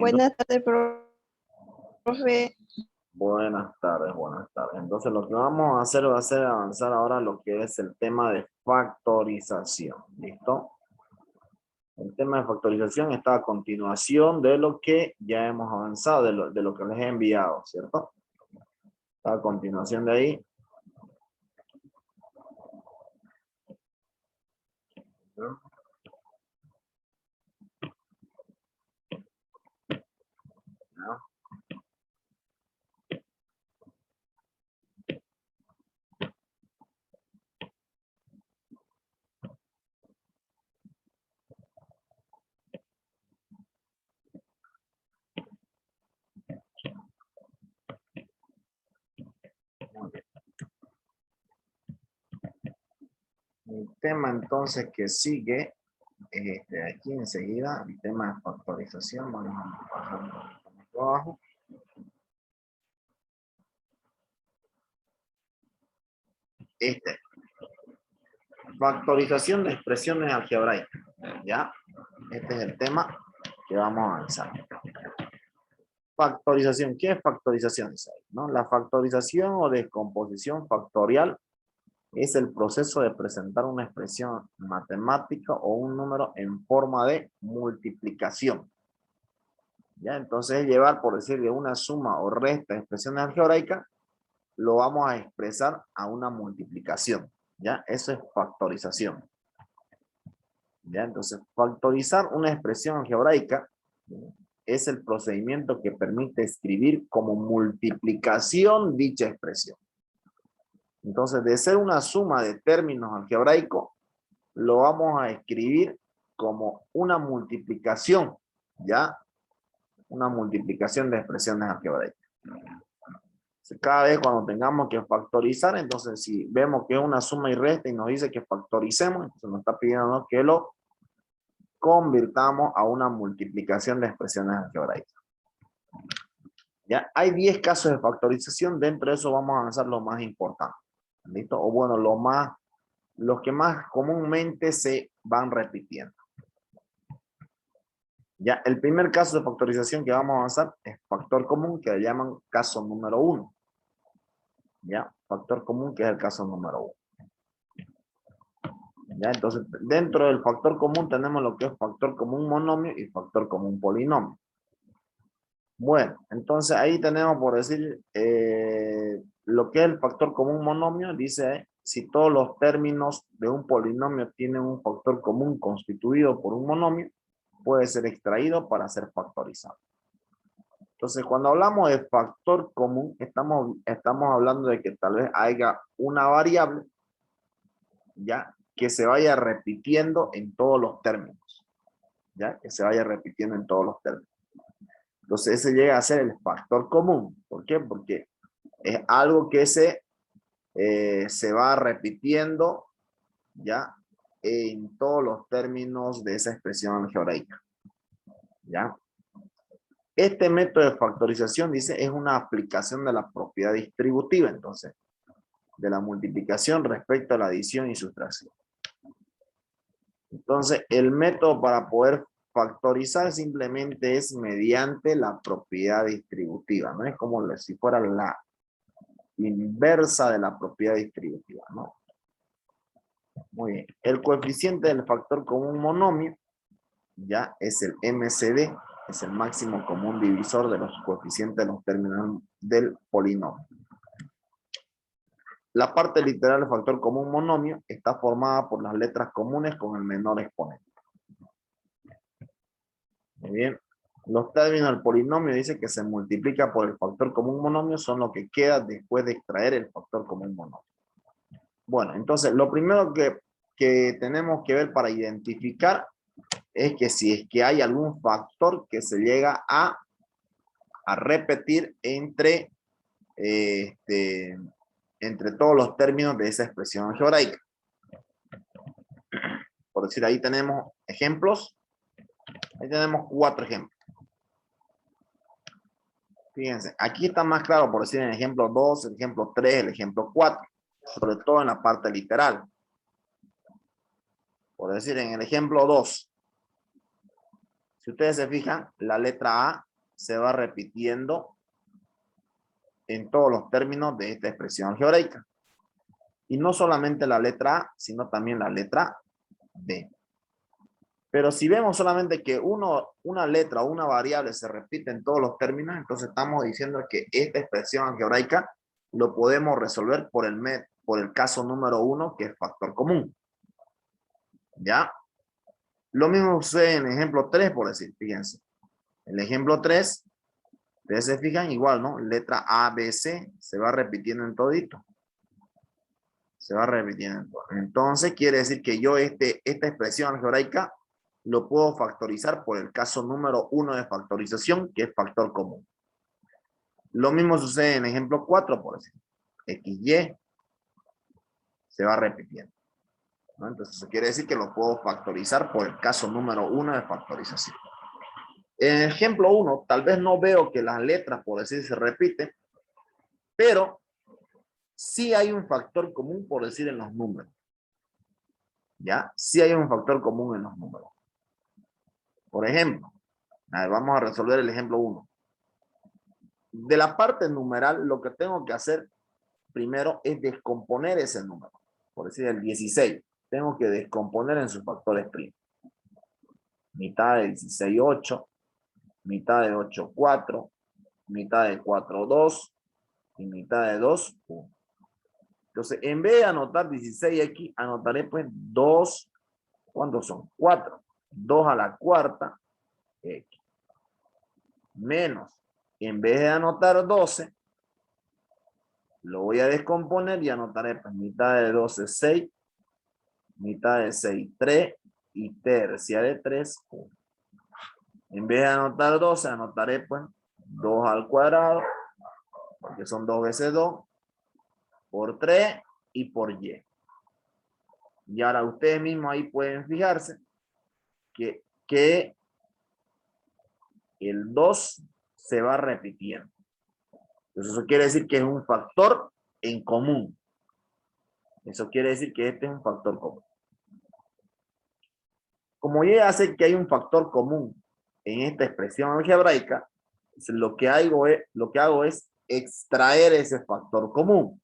Buenas tardes, profe. Buenas tardes, buenas tardes. Entonces lo que vamos a hacer va a ser avanzar ahora lo que es el tema de factorización. ¿Listo? El tema de factorización está a continuación de lo que ya hemos avanzado, de lo que les he enviado, ¿cierto? Está a continuación de ahí. ¿No? ¿No? Muy bien. El tema entonces que sigue, aquí enseguida, el tema de factorización, vamos a pasar por abajo. Factorización de expresiones algebraicas, ¿ya? Este es el tema que vamos a avanzar. Factorización, ¿qué es factorización? ¿No? La factorización o descomposición factorial es el proceso de presentar una expresión matemática o un número en forma de multiplicación. ¿Ya? Entonces, llevar, por decir, de una suma o resta de expresiones algebraicas, lo vamos a expresar a una multiplicación. ¿Ya? Eso es factorización. ¿Ya? Entonces, factorizar una expresión algebraica es el procedimiento que permite escribir como multiplicación dicha expresión. Entonces, de ser una suma de términos algebraicos, lo vamos a escribir como una multiplicación, ¿ya? Una multiplicación de expresiones algebraicas. Cada vez cuando tengamos que factorizar, entonces si vemos que es una suma y resta y nos dice que factoricemos, entonces nos está pidiendo que lo convirtamos a una multiplicación de expresiones algebraicas. Ya hay 10 casos de factorización, dentro de eso vamos a avanzar lo más importante. ¿Listo? O bueno, los que más comúnmente se van repitiendo. Ya, el primer caso de factorización que vamos a avanzar es factor común, que le llaman caso número 1. Ya, factor común, que es el caso número 1. Ya, entonces, dentro del factor común tenemos lo que es factor común monomio y factor común polinomio. Bueno, entonces ahí tenemos por decir lo que es el factor común monomio, dice si todos los términos de un polinomio tienen un factor común constituido por un monomio, puede ser extraído para ser factorizado. Entonces, cuando hablamos de factor común, estamos hablando de que tal vez haya una variable, ya, que se vaya repitiendo en todos los términos, ya, que se vaya repitiendo en todos los términos. Entonces, ese llega a ser el factor común. ¿Por qué? Porque es algo que se va repitiendo, ya, en todos los términos de esa expresión algebraica, ya. Este método de factorización, dice, es una aplicación de la propiedad distributiva, entonces, de la multiplicación respecto a la adición y sustracción. Entonces, el método para poder factorizar simplemente es mediante la propiedad distributiva, ¿no? Es como si fuera la inversa de la propiedad distributiva, ¿no? Muy bien. El coeficiente del factor común monomio, ya es el MCD, es el máximo común divisor de los coeficientes de los términos del polinomio. La parte literal del factor común monomio está formada por las letras comunes con el menor exponente. Muy bien. Los términos del polinomio dice que se multiplica por el factor común monomio, son lo que queda después de extraer el factor común monomio. Bueno, entonces lo primero que tenemos que ver para identificar es que si es que hay algún factor que se llega a repetir entre todos los términos de esa expresión algebraica. Por decir, ahí tenemos ejemplos. Ahí tenemos 4 ejemplos. Fíjense, aquí está más claro, por decir, en el ejemplo 2, el ejemplo 3, el ejemplo 4. Sobre todo en la parte literal. Por decir, en el ejemplo 2. Si ustedes se fijan, la letra A se va repitiendo en todos los términos de esta expresión algebraica. Y no solamente la letra A, sino también la letra B. Pero si vemos solamente que una letra o una variable se repite en todos los términos, entonces estamos diciendo que esta expresión algebraica lo podemos resolver por el caso número 1, que es factor común. ¿Ya? Lo mismo sucede en el ejemplo 3, por decir, fíjense. El ejemplo 3, ustedes se fijan igual, ¿no? Letra A, B, C, se va repitiendo en todito. Se va repitiendo en todo. Entonces quiere decir que yo esta expresión algebraica lo puedo factorizar por el caso número 1 de factorización, que es factor común. Lo mismo sucede en el ejemplo 4, por decir. XY se va repitiendo, ¿no? Entonces eso quiere decir que lo puedo factorizar por el caso número 1 de factorización. En el ejemplo 1, tal vez no veo que las letras, por decir, se repiten, pero sí hay un factor común, por decir, en los números. ¿Ya? Sí hay un factor común en los números. Por ejemplo, a ver, vamos a resolver el ejemplo 1. De la parte numeral, lo que tengo que hacer primero es descomponer ese número. Por decir, el 16. Tengo que descomponer en sus factores primos. Mitad de 16, 8. Mitad de 8, 4. Mitad de 4, 2. Y mitad de 2, 1. Entonces, en vez de anotar 16 aquí, anotaré pues 2. ¿Cuántos son? 4. 2 a la cuarta. X. Menos. En vez de anotar 12, lo voy a descomponer y anotaré pues mitad de 12, 6. Mitad de 6, 3. Y tercia de 3, 1. En vez de anotar 12, anotaré pues 2 al cuadrado, porque son 2 veces 2, por 3 y por y. Y ahora ustedes mismos ahí pueden fijarse que el 2 se va repitiendo. Entonces eso quiere decir que es un factor en común. Eso quiere decir que este es un factor común. Como yo ya sé que hay un factor común en esta expresión algebraica, lo que hago es extraer ese factor común.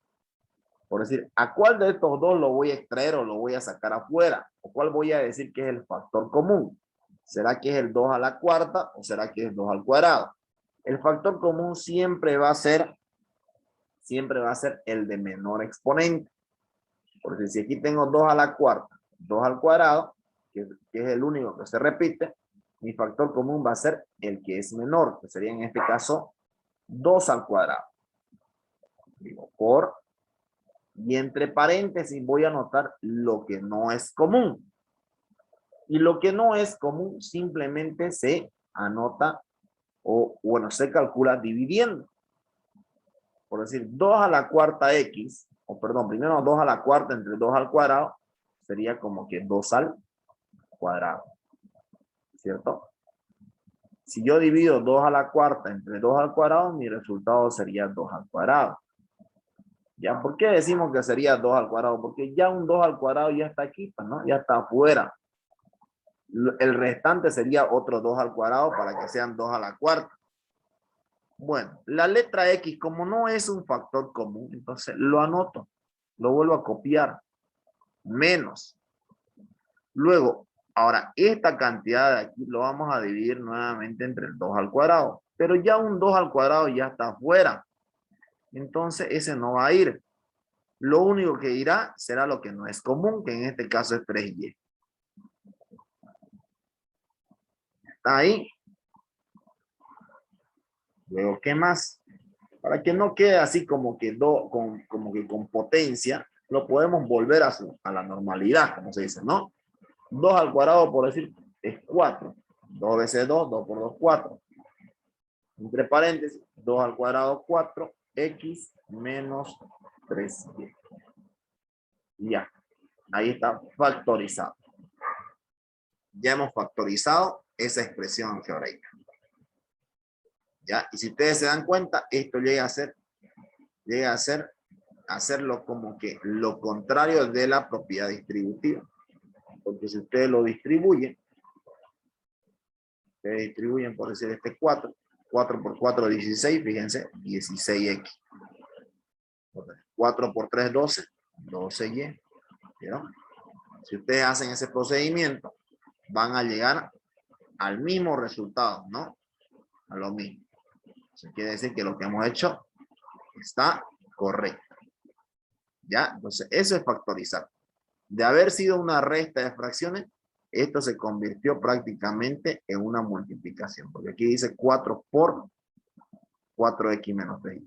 Por decir, ¿a cuál de estos dos lo voy a extraer o lo voy a sacar afuera? ¿O cuál voy a decir que es el factor común? ¿Será que es el 2 a la cuarta o será que es 2 al cuadrado? El factor común siempre va a ser el de menor exponente. Porque si aquí tengo 2 a la cuarta, 2 al cuadrado, que es el único que se repite, mi factor común va a ser el que es menor, que sería en este caso 2 al cuadrado. Digo, y entre paréntesis voy a anotar lo que no es común. Y lo que no es común simplemente se anota se calcula dividiendo. Por decir, 2 a la cuarta x, primero 2 a la cuarta entre 2 al cuadrado, sería como que 2 al cuadrado. ¿Cierto? Si yo divido 2 a la cuarta entre 2 al cuadrado, mi resultado sería 2 al cuadrado. ¿Ya? ¿Por qué decimos que sería 2 al cuadrado? Porque ya un 2 al cuadrado ya está aquí, ¿no? Ya está afuera. El restante sería otro 2 al cuadrado para que sean 2 a la cuarta. Bueno, la letra X, como no es un factor común, entonces lo anoto. Lo vuelvo a copiar. Menos. Luego, ahora, esta cantidad de aquí lo vamos a dividir nuevamente entre el 2 al cuadrado. Pero ya un 2 al cuadrado ya está afuera. Entonces ese no va a ir. Lo único que irá será lo que no es común, que en este caso es 3y. ¿Está ahí? Luego, ¿qué más? Para que no quede así como que con potencia, lo podemos volver a la normalidad, como se dice, ¿no? 2 al cuadrado, por decir, es 4. 2 veces 2, 2 por 2, 4. Entre paréntesis, 2 al cuadrado, 4, x menos 3y. Ya, ahí está factorizado. Ya hemos factorizado esa expresión algebraica. ¿Ya? Y si ustedes se dan cuenta, esto llega a ser hacerlo como que lo contrario de la propiedad distributiva. Porque si ustedes lo distribuyen, por decir este 4, 4 por 4, 16, fíjense, 16x. 4 por 3, 12, 12y. ¿Vieron? Si ustedes hacen ese procedimiento, van a llegar al mismo resultado, ¿no? A lo mismo. Eso quiere decir que lo que hemos hecho está correcto. ¿Ya? Entonces, eso es factorizar. De haber sido una resta de fracciones, esto se convirtió prácticamente en una multiplicación. Porque aquí dice 4 por 4x menos 3.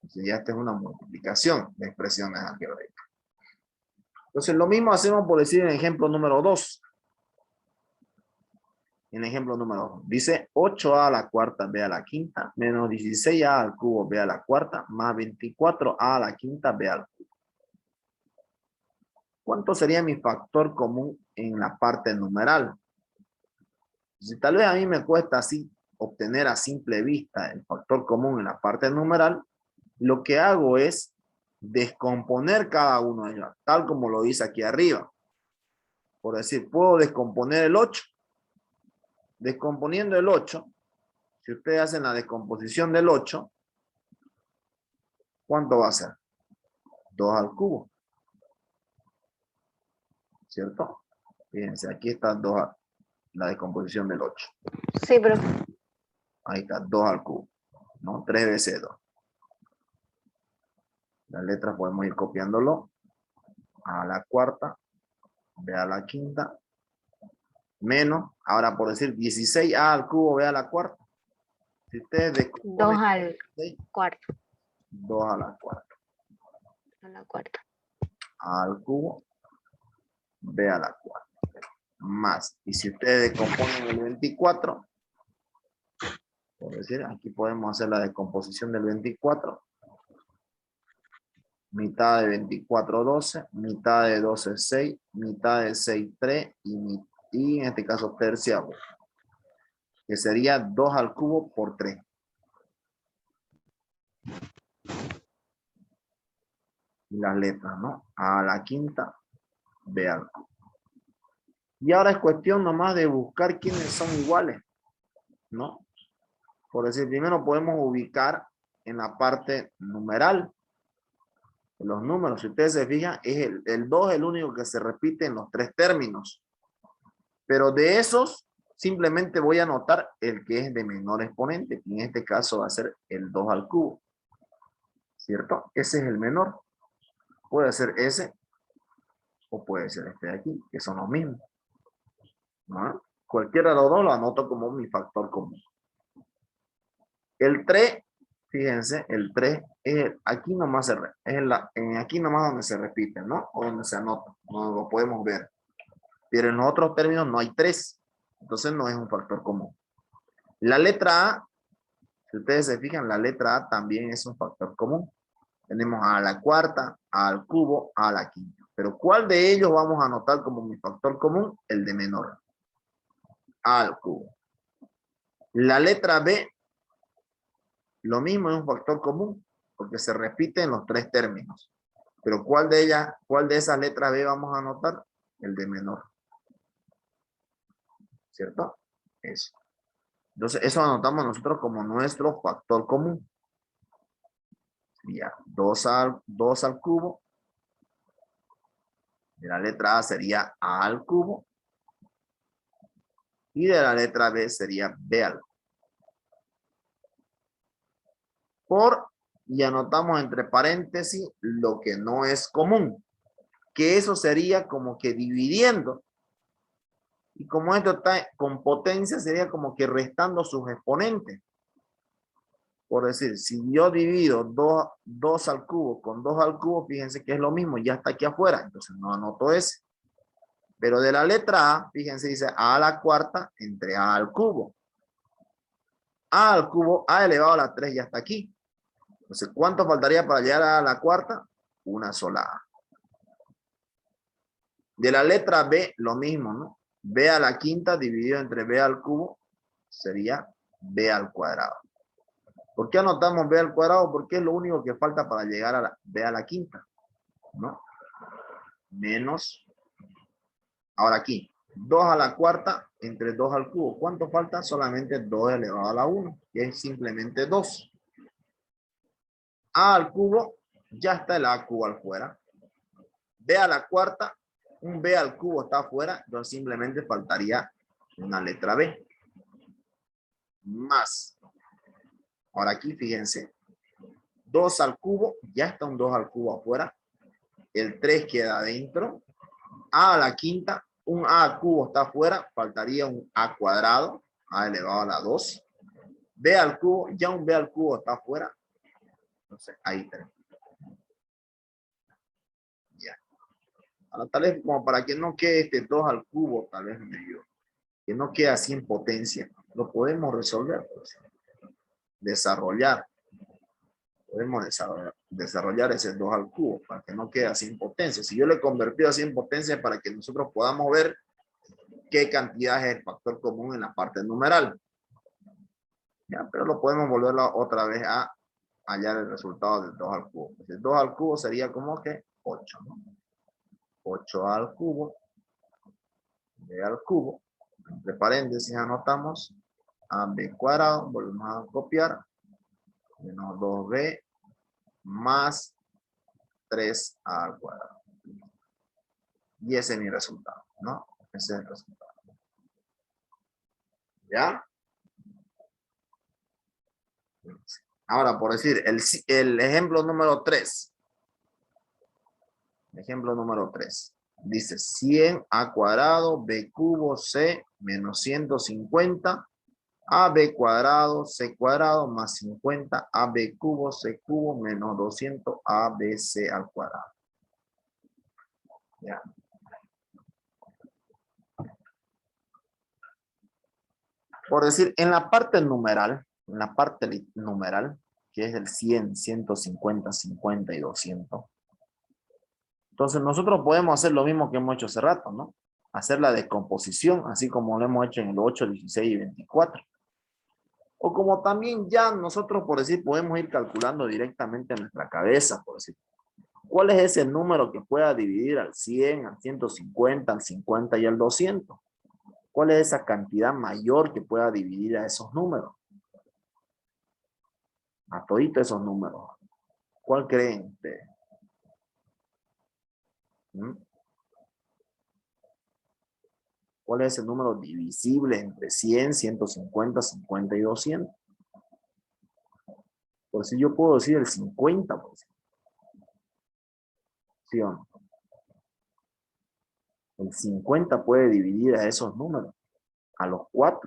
Entonces, ya esta es una multiplicación de expresiones algebraicas. Entonces, lo mismo hacemos por decir en el ejemplo número 2. En el ejemplo número 2. Dice 8a a la cuarta b a la quinta menos 16a al cubo b a la cuarta más 24a a la quinta b al cubo. ¿Cuánto sería mi factor común en la parte numeral? Si tal vez a mí me cuesta así obtener a simple vista el factor común en la parte numeral, lo que hago es descomponer cada uno de ellos, tal como lo hice aquí arriba. Por decir, puedo descomponer el 8. Descomponiendo el 8, si ustedes hacen la descomposición del 8, ¿cuánto va a ser? 2 al cubo. ¿Cierto? Fíjense, aquí está 2 la descomposición del 8. Sí, pero Ahí está, 2 al cubo. ¿No? 3 veces 2. Las letras podemos ir copiándolo. A la cuarta, b a la quinta, menos, ahora por decir 16a al cubo, b a la cuarta. Si ustedes 2 descomponen al 6, cuarto. 2 a la cuarta. A la cuarta. A al cubo, b a la cuarta. Más. Y si ustedes descomponen el 24, por decir, aquí podemos hacer la descomposición del 24. Mitad de 24, 12. Mitad de 12, 6. Mitad de 6, 3. Y en este caso terciavo. Que sería 2 al cubo por 3. Y las letras, ¿no? A la quinta, B al cubo. Y ahora es cuestión nomás de buscar quiénes son iguales, ¿no? Por decir, primero podemos ubicar en la parte numeral. Los números, si ustedes se fijan, es el 2 el único que se repite en los 3 términos. Pero de esos, simplemente voy a anotar el que es de menor exponente. Y en este caso va a ser el 2 al cubo. ¿Cierto? Ese es el menor. Puede ser ese o puede ser este de aquí, que son los mismos. ¿No? Cualquiera de los dos lo anoto como mi factor común. El 3, fíjense, el 3 es aquí nomás, aquí nomás donde se repite, ¿no? O donde se anota, no lo podemos ver. Pero en los otros términos no hay 3, entonces no es un factor común. La letra A, si ustedes se fijan, la letra A también es un factor común. Tenemos a la cuarta, al cubo, a la quinta. Pero ¿cuál de ellos vamos a anotar como mi factor común? El de menor. Al cubo. La letra B, lo mismo, es un factor común, porque se repite en los 3 términos. Pero ¿cuál de esas letras B vamos a anotar? El de menor. ¿Cierto? Eso. Entonces, eso anotamos nosotros como nuestro factor común. Sería 2 al cubo. De la letra A sería A al cubo. Y de la letra B sería B al cubo. Y anotamos entre paréntesis lo que no es común. Que eso sería como que dividiendo. Y como esto está con potencia, sería como que restando sus exponentes. Por decir, si yo divido 2 al cubo con 2 al cubo, fíjense que es lo mismo, ya está aquí afuera, entonces no anoto ese. Pero de la letra A, fíjense, dice A a la cuarta entre A al cubo. A al cubo, A elevado a la 3 ya está aquí. Entonces, ¿cuánto faltaría para llegar a la cuarta? Una sola A. De la letra B, lo mismo, ¿no? B a la quinta dividido entre B al cubo sería B al cuadrado. ¿Por qué anotamos B al cuadrado? Porque es lo único que falta para llegar a la B a la quinta, ¿no? Menos, ahora aquí, 2 a la cuarta entre 2 al cubo. ¿Cuánto falta? Solamente 2 elevado a la 1, que es simplemente 2. A al cubo, ya está el a cubo afuera. B a la cuarta, un b al cubo está afuera, entonces simplemente faltaría una letra b. Más. Ahora aquí fíjense. 2 al cubo, ya está un 2 al cubo afuera. El 3 queda adentro. A la quinta, un a al cubo está afuera, faltaría un a cuadrado, a elevado a la 2. B al cubo, ya un b al cubo está afuera. Entonces ahí tenemos. Ya. Ahora tal vez como para que no quede este 2 al cubo, tal vez medio, que no quede así en potencia, lo podemos resolver, pues. Desarrollar. Podemos desarrollar ese 2 al cubo para que no quede así en potencia. Si yo le convertí así en potencia para que nosotros podamos ver qué cantidad es el factor común en la parte numeral. Ya, pero lo podemos volver otra vez a hallar el resultado del 2 al cubo. El 2 al cubo sería como que 8, ¿no? 8 al cubo, b al cubo, entre paréntesis anotamos ab cuadrado, volvemos a copiar, menos 2b más 3a al cuadrado. Y ese es mi resultado, ¿no? Ese es el resultado. ¿Ya? Ahora, por decir, el ejemplo número 3. Ejemplo número 3. Dice 100 a cuadrado, b cubo, c menos 150, ab cuadrado, c cuadrado más 50, ab cubo, c cubo menos 200, abc al cuadrado. Ya. Por decir, en la parte numeral, que es el 100, 150, 50 y 200. Entonces nosotros podemos hacer lo mismo que hemos hecho hace rato, ¿no? Hacer la descomposición, así como lo hemos hecho en el 8, 16 y 24. O como también ya nosotros, por decir, podemos ir calculando directamente en nuestra cabeza, por decir, ¿cuál es ese número que pueda dividir al 100, al 150, al 50 y al 200? ¿Cuál es esa cantidad mayor que pueda dividir a esos números? A toditos esos números. ¿Cuál creen ustedes? ¿Cuál es el número divisible entre 100, 150, 50 y 200? Por si yo puedo decir el 50%. ¿Sí o no? El 50 puede dividir a esos números, a los 4.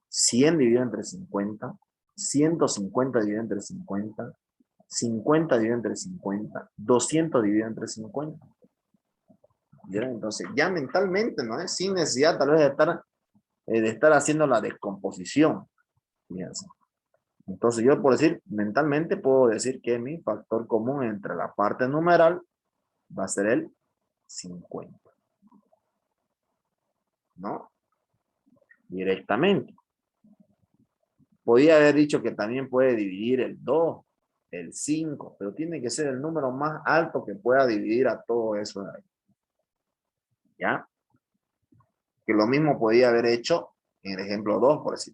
100 dividido entre 50, 150 dividido entre 50, 50 dividido entre 50, 200 dividido entre 50. ¿Vieron? Entonces, ya mentalmente, ¿no es? Sin necesidad tal vez de estar haciendo la descomposición. Fíjense. Entonces, yo por decir, mentalmente puedo decir que mi factor común entre la parte numeral va a ser el 50. ¿No? Directamente. Podía haber dicho que también puede dividir el 2, el 5, pero tiene que ser el número más alto que pueda dividir a todo eso de ahí. ¿Ya? Que lo mismo podía haber hecho en el ejemplo 2, por decir.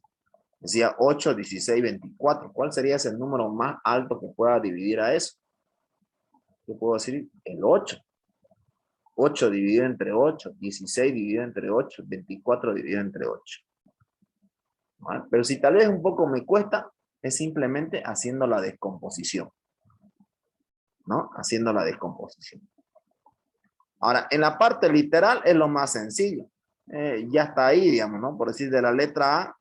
Decía 8, 16, 24. ¿Cuál sería ese número más alto que pueda dividir a eso? Yo puedo decir el 8. 8 dividido entre 8, 16 dividido entre 8, 24 dividido entre 8. ¿Vale? Pero si tal vez un poco me cuesta, es simplemente haciendo la descomposición. ¿No? Haciendo la descomposición. Ahora, en la parte literal es lo más sencillo. Ya está ahí, digamos, ¿no? Por decir de la letra A,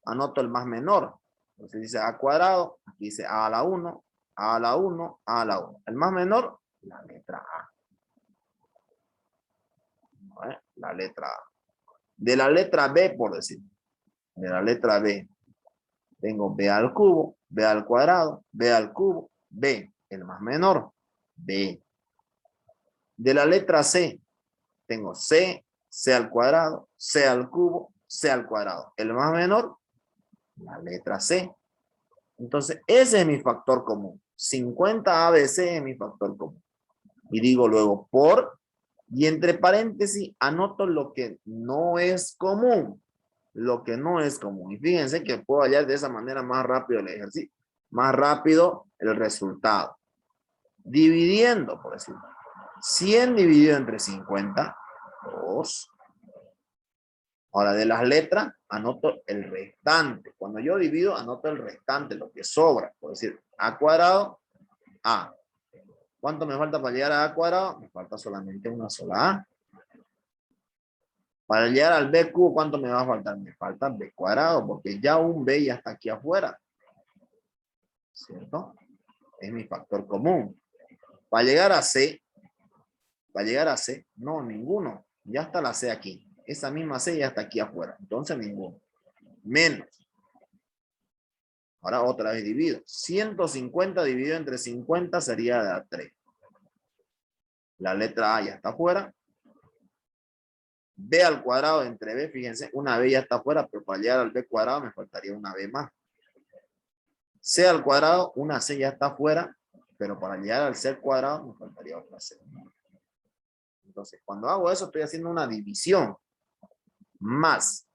anoto el más menor. Entonces dice A cuadrado, aquí dice A a la 1, A a la 1, A a la 1. El más menor, la letra A. ¿Vale? La letra A. De la letra B, por decir. De la letra B. Tengo B al cubo, B al cuadrado, B al cubo, B. El más menor, B. De la letra C, tengo C, C al cuadrado, C al cubo, C al cuadrado. El más menor, la letra C. Entonces, ese es mi factor común. 50 ABC es mi factor común. Y digo luego por Y entre paréntesis anoto lo que no es común. Lo que no es común. Y fíjense que puedo hallar de esa manera más rápido el ejercicio. Más rápido el resultado. Dividiendo, por decirlo. 100 dividido entre 50. 2. Ahora de las letras anoto el restante. Cuando yo divido anoto el restante, lo que sobra. Por decir, a cuadrado, a. ¿Cuánto me falta para llegar a a cuadrado? Me falta solamente una sola a. Para llegar al b cubo, ¿cuánto me va a faltar? Me falta b cuadrado, porque ya un b ya está aquí afuera. ¿Cierto? Es mi factor común. Para llegar a c, no, ninguno. Ya está la c aquí. Esa misma c ya está aquí afuera. Entonces ninguno. Menos. Ahora otra vez divido. 150 dividido entre 50 sería de a 3. La letra A ya está afuera. B al cuadrado entre B, fíjense, una B ya está afuera, pero para llegar al B cuadrado me faltaría una B más. C al cuadrado, una C ya está afuera, pero para llegar al C al cuadrado me faltaría otra C. Entonces, cuando hago eso, estoy haciendo una división. Más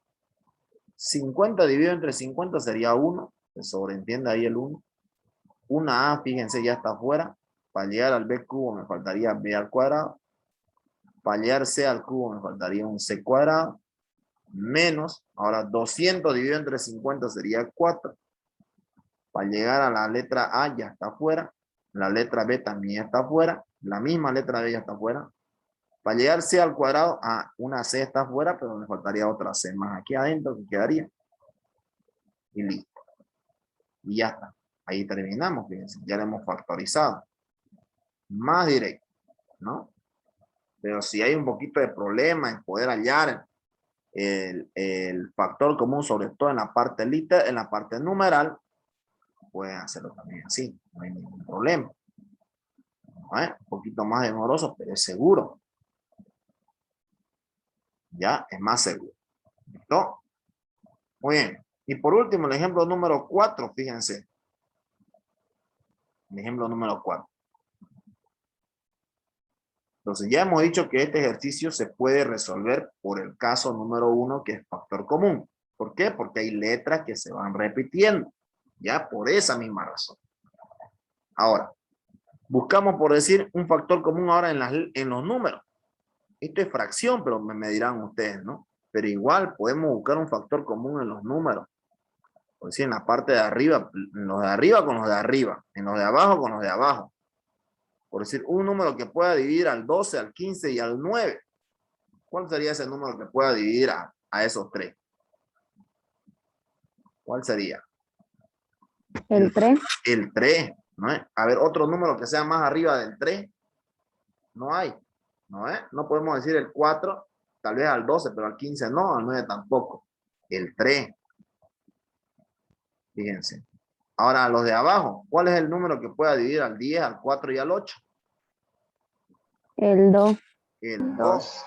50 dividido entre 50 sería 1. Se sobreentiende ahí el 1. Una A, fíjense, ya está afuera. Para llegar al B cubo me faltaría B al cuadrado. Para llegar C al cubo me faltaría un C cuadrado. Menos, ahora 200 dividido entre 50 sería 4. Para llegar a la letra A ya está afuera. La letra B también está afuera. La misma letra B ya está afuera. Para llegar C al cuadrado, una C está afuera, pero me faltaría otra C más aquí adentro que quedaría. Y listo. Y ya está. Ahí terminamos, fíjense. Ya lo hemos factorizado. Más directo, ¿no? Pero si hay un poquito de problema en poder hallar el factor común, sobre todo en la parte literal, en la parte numeral, pueden hacerlo también así. No hay ningún problema. Un poquito más demoroso, pero es seguro. Ya, es más seguro. ¿Listo? Muy bien. Y por último, el ejemplo número 4, fíjense. El ejemplo número 4. Entonces, ya hemos dicho que este ejercicio se puede resolver por el caso número 1, que es factor común. ¿Por qué? Porque hay letras que se van repitiendo. Ya, por esa misma razón. Ahora, buscamos por decir un factor común ahora en los números. Esto es fracción, pero me dirán ustedes, ¿no? Pero igual podemos buscar un factor común en los números. Por decir, en la parte de arriba, en los de arriba con los de arriba, en los de abajo con los de abajo. Por decir, un número que pueda dividir al 12, al 15 y al 9. ¿Cuál sería ese número que pueda dividir a esos tres? ¿Cuál sería? El 3. El 3, ¿no es? A ver, otro número que sea más arriba del 3. No hay, ¿no es? No podemos decir el 4, tal vez al 12, pero al 15 no, al 9 tampoco. El 3. Fíjense. Ahora, los de abajo, ¿cuál es el número que pueda dividir al 10, al 4 y al 8? El 2. El 2.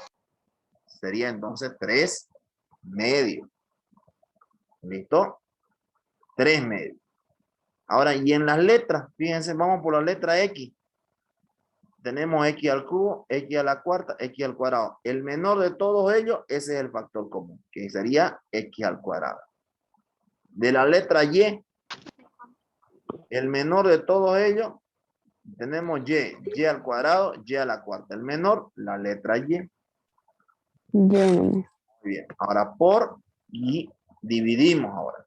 Sería entonces 3 medios. ¿Listo? 3 medios. Ahora, y en las letras, fíjense, vamos por la letra X. Tenemos X al cubo, X a la cuarta, X al cuadrado. El menor de todos ellos, ese es el factor común, que sería X al cuadrado. De la letra Y, el menor de todos ellos, tenemos Y al cuadrado, Y a la cuarta. El menor, la letra Y. Muy bien. Ahora por y dividimos ahora.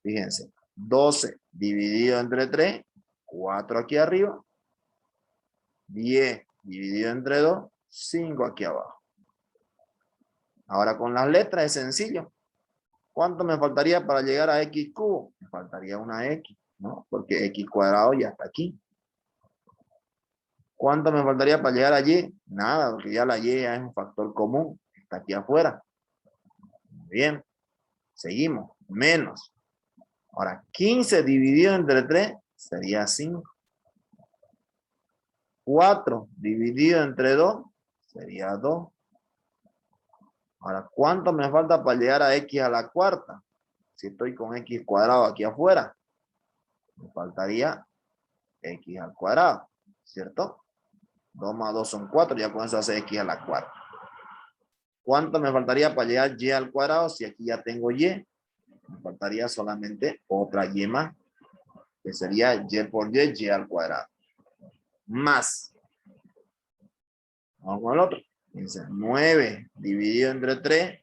Fíjense. 12 dividido entre 3, 4 aquí arriba. 10 dividido entre 2, 5 aquí abajo. Ahora con las letras es sencillo. ¿Cuánto me faltaría para llegar a X cubo? Me faltaría una X, ¿no? Porque X cuadrado ya está aquí. ¿Cuánto me faltaría para llegar a Y? Nada, porque ya la Y ya es un factor común. Está aquí afuera. Muy bien. Seguimos. Menos. Ahora, 15 dividido entre 3 sería 5. 4 dividido entre 2 sería 2. Ahora, ¿cuánto me falta para llegar a X a la cuarta? Si estoy con X cuadrado aquí afuera, me faltaría X al cuadrado, ¿cierto? 2 más 2 son 4, ya con eso hace x a la cuarta. ¿Cuánto me faltaría para llegar y al cuadrado? Si aquí ya tengo y, me faltaría solamente otra y más, que sería y por y al cuadrado. Más. Vamos con el otro. Dice 9 dividido entre 3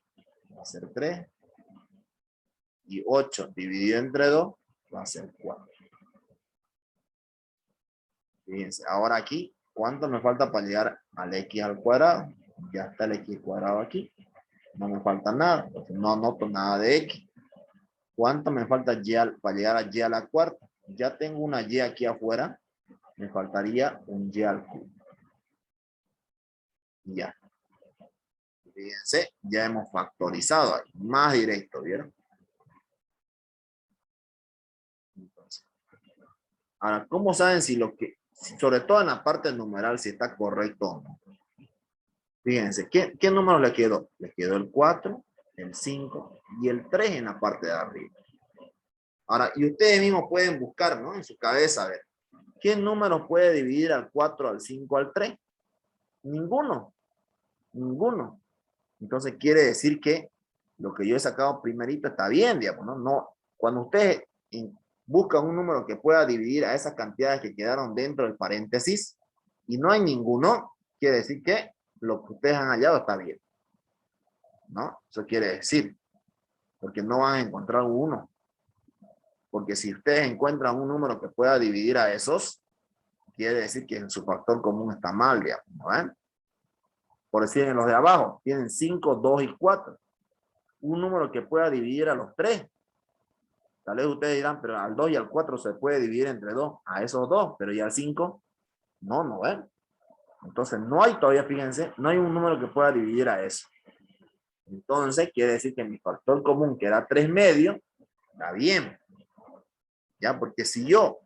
va a ser 3. Y 8 dividido entre 2 va a ser 4. Fíjense, ahora aquí, ¿cuánto me falta para llegar al x al cuadrado? Ya está el x cuadrado aquí. No me falta nada, porque no anoto nada de x. ¿Cuánto me falta para llegar a y a la cuarta? Ya tengo una y aquí afuera. Me faltaría un y al cubo. Ya. Fíjense, ya hemos factorizado ahí. Más directo, ¿vieron? Entonces, ahora, ¿cómo saben si lo que, sobre todo en la parte numeral, si está correcto o no? Fíjense, ¿qué número le quedó? Le quedó el 4, el 5 y el 3 en la parte de arriba. Ahora, y ustedes mismos pueden buscar, ¿no? En su cabeza, a ver, ¿qué número puede dividir al 4, al 5, al 3? Ninguno. Ninguno. Entonces quiere decir que lo que yo he sacado primerito está bien, digamos, ¿no? No, cuando ustedes buscan un número que pueda dividir a esas cantidades que quedaron dentro del paréntesis y no hay ninguno, quiere decir que lo que ustedes han hallado está bien, ¿no? Eso quiere decir, porque no van a encontrar uno. Porque si ustedes encuentran un número que pueda dividir a esos, quiere decir que en su factor común está mal, digamos, ¿no? Por decir, en los de abajo, tienen 5, 2 y 4. Un número que pueda dividir a los 3. Tal vez ustedes dirán, pero al 2 y al 4 se puede dividir entre 2, a esos 2, pero ¿y al 5? No, no ven. Entonces no hay todavía, fíjense, no hay un número que pueda dividir a eso. Entonces quiere decir que mi factor común, que era 3 medios, está bien. Ya, porque si yo,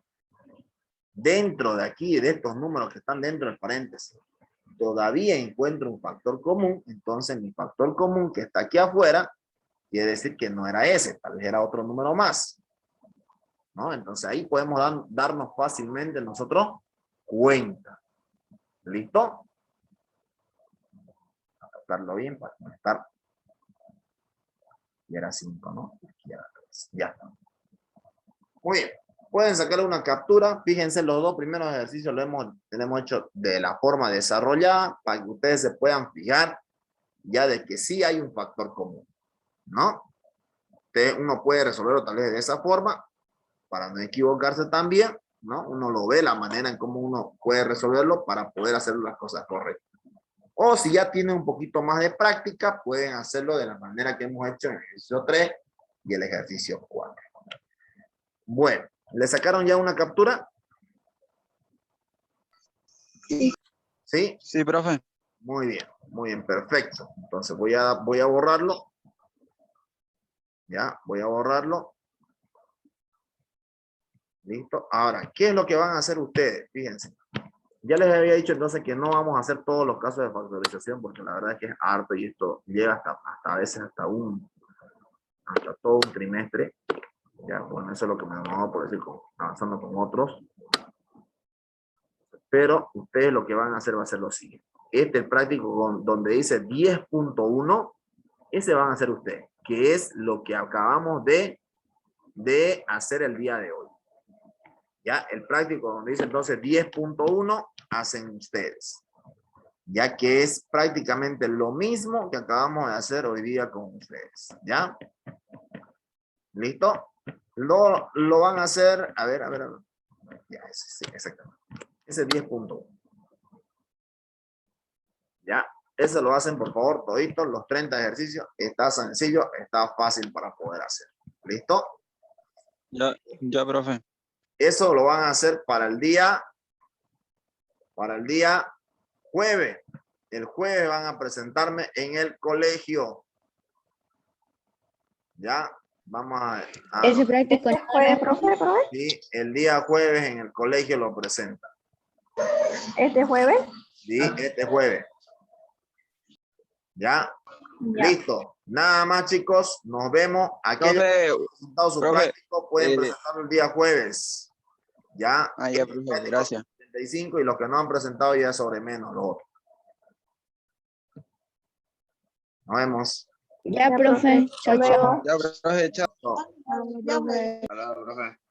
dentro de aquí, de estos números que están dentro del paréntesis, todavía encuentro un factor común, entonces mi factor común que está aquí afuera, quiere decir que no era ese, tal vez era otro número más, ¿no? Entonces ahí podemos darnos fácilmente nosotros cuenta. ¿Listo? A tocarlo bien para conectar. Y era 5, ¿no? Aquí era 3. Ya está. Muy bien. Pueden sacar una captura. Fíjense, los dos primeros ejercicios lo hemos hecho de la forma desarrollada para que ustedes se puedan fijar ya de que sí hay un factor común, ¿no? Uno puede resolverlo tal vez de esa forma para no equivocarse también, ¿no? Uno lo ve, la manera en cómo uno puede resolverlo para poder hacer las cosas correctas. O si ya tienen un poquito más de práctica, pueden hacerlo de la manera que hemos hecho en el ejercicio 3 y el ejercicio 4. Bueno, ¿le sacaron ya una captura? Sí. ¿Sí? Sí, profe. Muy bien, perfecto. Entonces voy a borrarlo. Ya, voy a borrarlo. Listo. Ahora, ¿qué es lo que van a hacer ustedes? Fíjense. Ya les había dicho entonces que no vamos a hacer todos los casos de factorización porque la verdad es que es harto y esto llega hasta a veces hasta todo un trimestre. Ya, bueno, eso es lo que me vamos por decir avanzando con otros. Pero ustedes lo que van a hacer va a ser lo siguiente. El práctico donde dice 10.1, ese van a hacer ustedes, que es lo que acabamos de hacer el día de hoy. Ya, el práctico donde dice entonces 10.1, hacen ustedes. Ya que es prácticamente lo mismo que acabamos de hacer hoy día con ustedes. ¿Ya? ¿Listo? Lo van a hacer, a ver. Ya, sí, exactamente. Ese 10.1. ¿Ya? Eso lo hacen, por favor, toditos, los 30 ejercicios. Está sencillo, está fácil para poder hacer. ¿Listo? Ya, profe. Eso lo van a hacer para el día jueves. El jueves van a presentarme en el colegio. ¿Ya? Vamos a Ese práctico. ¿Este jueves, profe? sí, el día jueves en el colegio lo presenta. ¿Este jueves? Sí, este jueves. ¿Ya? Ya. Listo. Nada más, chicos. Nos vemos. Aquellos Profe, que han presentado su profe, práctico pueden presentarlo el día jueves. ¿Ya? ya, profe, gracias. 35 y los que no han presentado ya sobre menos los otros. Nos vemos. Ya, profe. Chao, chao. Ya, profe, chao. Chao. profe. Hola, profe.